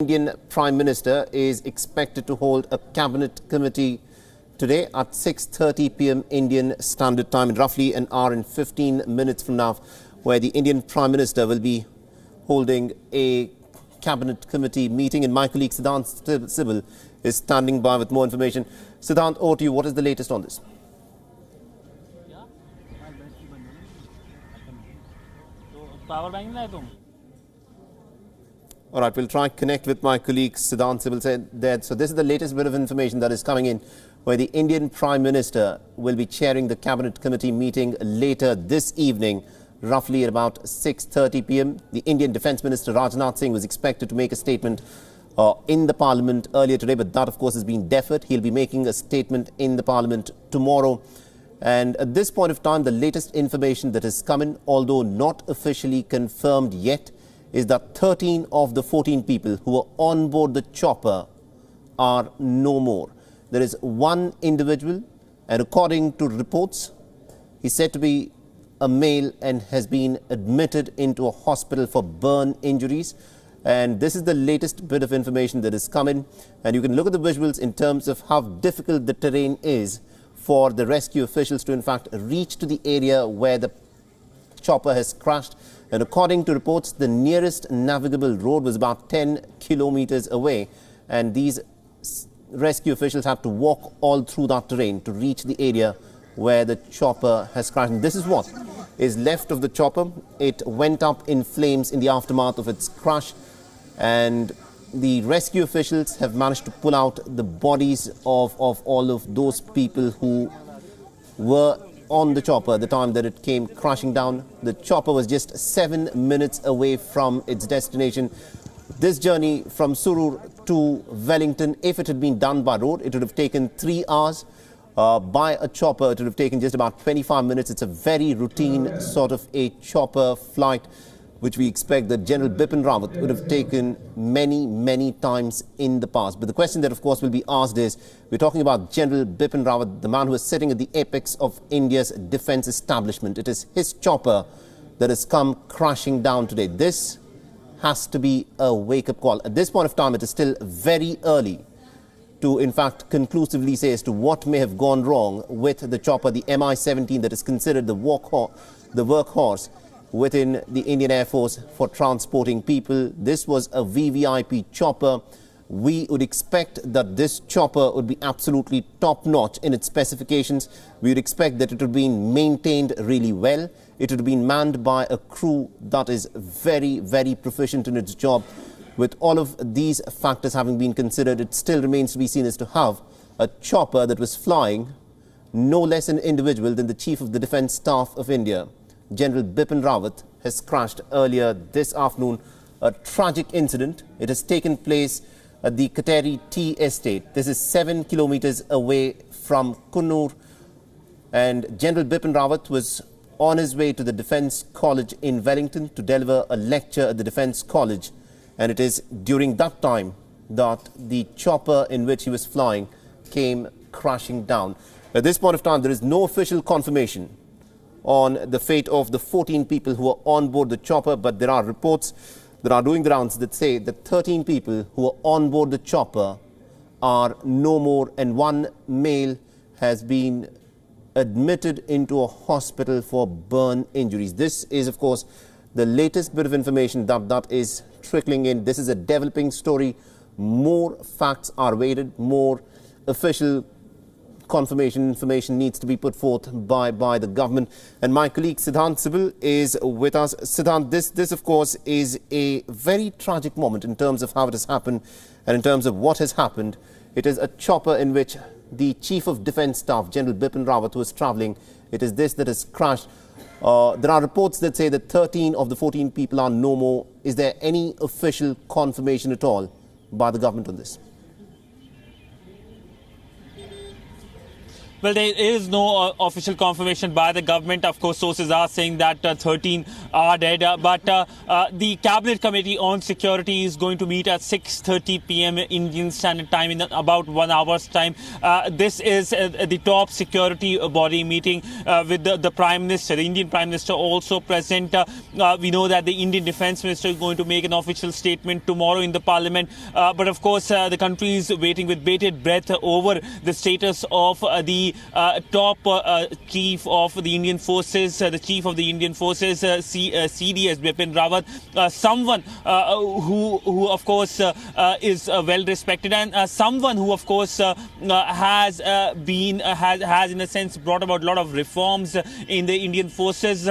Indian Prime Minister is expected to hold a cabinet committee today at 6:30 p.m. Indian Standard Time, in roughly an hour and 15 minutes from now, where the Indian Prime Minister will be holding a cabinet committee meeting. And my colleague Siddhant Sibil is standing by with more information. Siddhant, over to you. What is the latest on this? All right, we'll try and connect with my colleague Siddhant Sibil. So this is the latest bit of information that is coming in, where the Indian Prime Minister will be chairing the Cabinet Committee meeting later this evening, roughly at about 6:30 p.m. The Indian Defence Minister Rajnath Singh was expected to make a statement in the Parliament earlier today, but that, of course, has been deferred. He'll be making a statement in the Parliament tomorrow. And at this point of time, the latest information that has come in, although not officially confirmed yet, is that 13 of the 14 people who were on board the chopper are no more. There is one individual, and according to reports, he's said to be a male and has been admitted into a hospital for burn injuries. And this is the latest bit of information that has come in. And you can look at the visuals in terms of how difficult the terrain is for the rescue officials to, in fact, reach to the area where the chopper has crashed. And according to reports, the nearest navigable road was about 10 kilometers away. And these rescue officials have to walk all through that terrain to reach the area where the chopper has crashed. And this is what is left of the chopper. It went up in flames in the aftermath of its crash. And the rescue officials have managed to pull out the bodies of all of those people who were on the chopper at the time that it came crashing down. The chopper was just 7 minutes away from its destination. This journey from Coonoor to Wellington, if it had been done by road, it would have taken 3 hours. By a chopper, it would have taken just about 25 minutes. It's a very routine sort of a chopper flight, which we expect that Gen Bipin Rawat would have taken many times in the past. But the question that, of course, will be asked is, we're talking about Gen Bipin Rawat, the man who is sitting at the apex of India's defence establishment. It is his chopper that has come crashing down today. This has to be a wake-up call. At this point of time, it is still very early to, in fact, conclusively say as to what may have gone wrong with the chopper, the Mi-17, that is considered the workhorse within the Indian Air Force for transporting people. This was a VVIP chopper. We would expect that this chopper would be absolutely top-notch in its specifications. We would expect that it would be maintained really well. It would have been manned by a crew that is very proficient in its job. With all of these factors having been considered, it still remains to be seen as to have a chopper that was flying no less an individual than the Chief of the Defence Staff of India, General Bipin Rawat, has crashed earlier this afternoon. A tragic incident. It has taken place at the Kateri Tea Estate. This is 7 kilometers away from Coonoor. And General Bipin Rawat was on his way to the Defence College in Wellington to deliver a lecture at the Defence College. And it is during that time that the chopper in which he was flying came crashing down. At this point of time, there is no official confirmation on the fate of the 14 people who are on board the chopper, but there are reports that are doing the rounds that say that 13 people who are on board the chopper are no more, and one male has been admitted into a hospital for burn injuries. This is, of course, the latest bit of information that is trickling in. This is a developing story. More facts are awaited, more official information needs to be put forth by the government. And my colleague Siddhant Sibil is with us. Siddhant, this of course is a very tragic moment in terms of how it has happened and in terms of what has happened. It is a chopper in which the Chief of Defence Staff, General Bipin Rawat, was travelling. It is this that has crashed. There are reports that say that 13 of the 14 people are no more. Is there any official confirmation at all by the government on this? Well, there is no official confirmation by the government. Of course, sources are saying that 13 are dead. But the Cabinet Committee on Security is going to meet at 6:30 p.m. Indian Standard Time in about 1 hour's time. This is the top security body meeting with the Prime Minister, the Indian Prime Minister also present. We know that the Indian Defence Minister is going to make an official statement tomorrow in the Parliament. But of course, the country is waiting with bated breath over the status of the top chief of the Indian forces, the chief of the Indian forces, CDS Bipin Rawat, someone who of course is well respected, and someone who of course has in a sense brought about a lot of reforms in the Indian forces.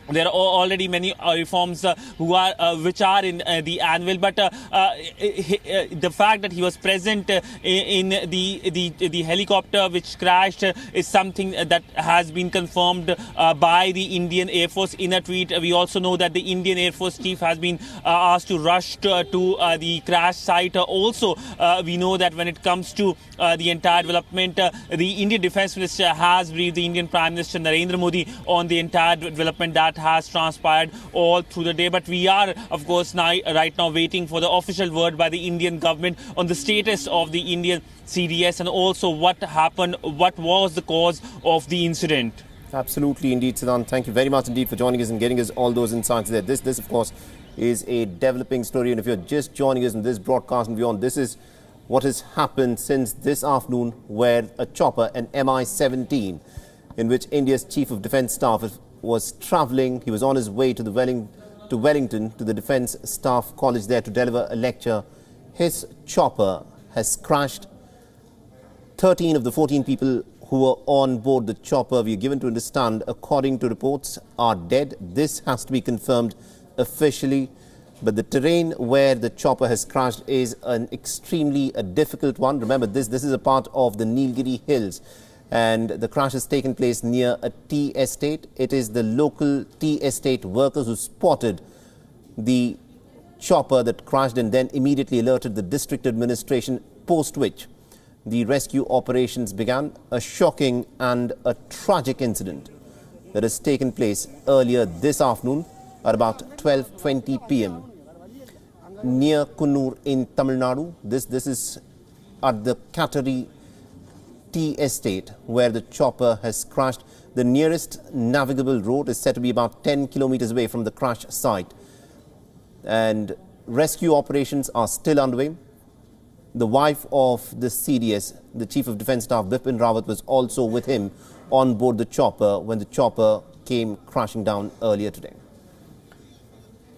There are already many reforms which are in the annual, but the fact that he was present in the helicopter which crashed is something that has been confirmed by the Indian Air Force in a tweet. We also know that the Indian Air Force chief has been asked to rush to the crash site. Also, we know that when it comes to the entire development, the Indian Defence Minister has briefed the Indian Prime Minister Narendra Modi on the entire development that has transpired all through the day. But we are, of course, right now waiting for the official word by the Indian government on the status of the Indian CDS and also what happened, what was the cause of the incident. Absolutely, indeed, Siddhant. Thank you very much indeed for joining us and getting us all those insights there. This, of course, is a developing story. And if you're just joining us in this broadcast and beyond, this is what has happened since this afternoon, where a chopper, an Mi-17, in which India's Chief of Defence Staff was travelling. He was on his way to Wellington, to the Defence Staff College there to deliver a lecture. His chopper has crashed. 13 of the 14 people who were on board the chopper, we are given to understand, according to reports, are dead. This has to be confirmed officially. But the terrain where the chopper has crashed is an extremely difficult one. Remember, this is a part of the Nilgiri Hills, and the crash has taken place near a tea estate. It is the local tea estate workers who spotted the chopper that crashed and then immediately alerted the district administration, post which the rescue operations began. A shocking and a tragic incident that has taken place earlier this afternoon at about 12:20 p.m. near Coonoor in Tamil Nadu. This is at the Katari tea estate where the chopper has crashed. The nearest navigable road is said to be about 10 kilometers away from the crash site, and rescue operations are still underway. The wife of the CDS, the Chief of Defence Staff Bipin Rawat, was also with him on board the chopper when the chopper came crashing down earlier today.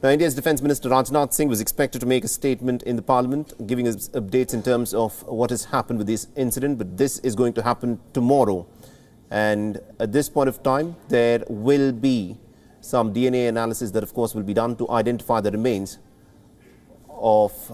Now, India's Defence Minister Rajnath Singh was expected to make a statement in the Parliament, giving us updates in terms of what has happened with this incident, but this is going to happen tomorrow. And at this point of time, there will be some DNA analysis that, of course, will be done to identify the remains of